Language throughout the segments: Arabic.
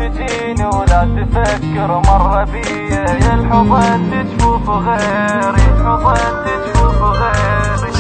تجيني ولا تفكر مرة بيا، يا الحضن تجفوف غيري، الحضن تجفوف غيري.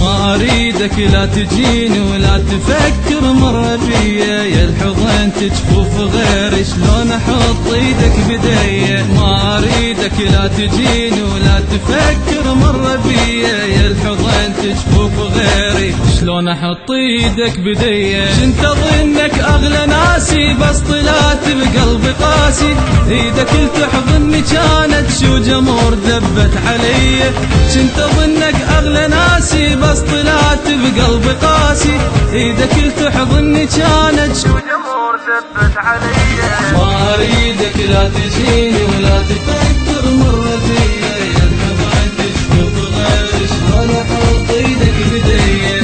ما اريدك لا تجيني ولا تفكر مرة بيا، يا الحضن تجفوف غيري، شلون احط ايدك بديا. ما اريدك لا تجيني ولا تفكر مرة بيا، يا الحضن تجفوف غيري، شلون احط ايدك بديا. كنت اظنك اغلى ناسي بس طلعت بقلبي قاسي، ايدك تحضني كانت شو جمر دبت علي. كنت اظنك اغلى ناسي بس طلعت بقلبي قاسي، ايدك تحضني كانت شو جمر دبت علي. ما اريدك لا تجيني ولا تفكر مرة فيا، يا الحضن تشوف غيري، شلون احط ايدك بديا.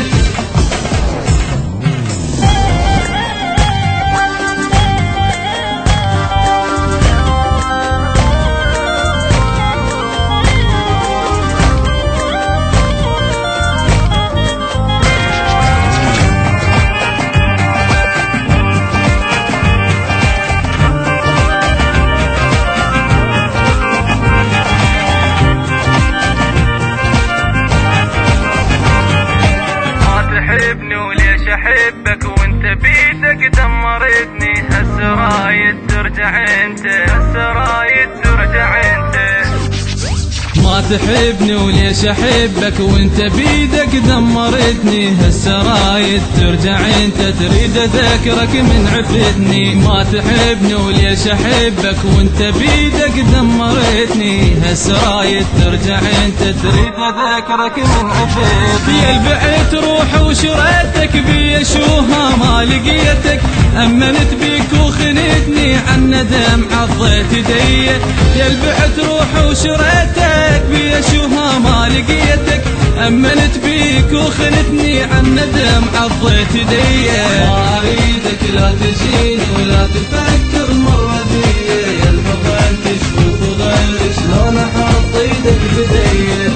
وليش احبك وانت بيدك دمرتني، هسه رايد ترجع انت، هسه رايد ترجع انت. ما تحبني وليش احبك وانت بيدك دمرتني، هسه رايد ترجع انت، تريد اذكرك من عفتني. ما تحبني وليش احبك وانت بيدك دمرتني، هسه رايد ترجع انت، تريد اذكرك من عفتني. يا البعت روح وشريتك بيا شوها ما لقيتك، امنت بيك وخنتني عن ندم عضيت يدي. يا البعت روح وشريتك بيا شوها ما لقيتك، امنت بيك وخنتني عن ندم عضيت يدي. ما اريدك لا تجيني ولا تفكر مرة بيا، يا الحضن تشوف غيري، شلون احط ايدك بديا.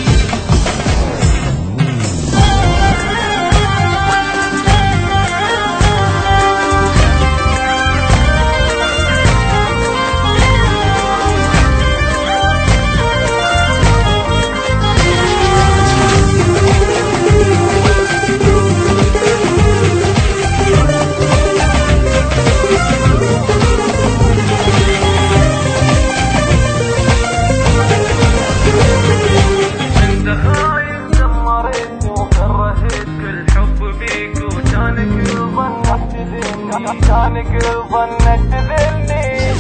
كانك ظنك تذلني،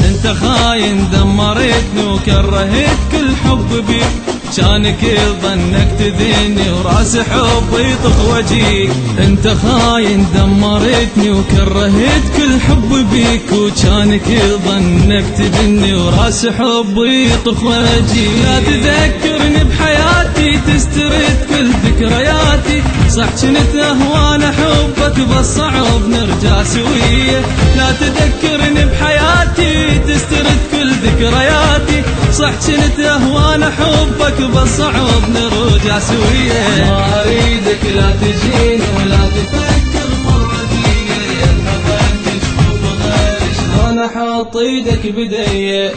انت خاين دمرتني وكرهت كل حب بيك، كانك ظنك تذلني وراس حبي يطخ وجيك. انت خاين دمرتني وكرهت كل حب بيك، وكانك ظنك تذلني وراس حبي يطخ وجيك. لا تذكرني بحياتي تسترد كل ذكرياتي، صح كنت اهوان احبك بس صعب نرجع سويه. لا تذكرني بحياتي تسترد كل ذكرياتي، صح كنت اهوان احبك بس صعب نرجع سويه. ما اريدك لا تجيني ولا تفكر مرة فيا، يا الحضن تشوف غيري، شلون احط ايدك بديا.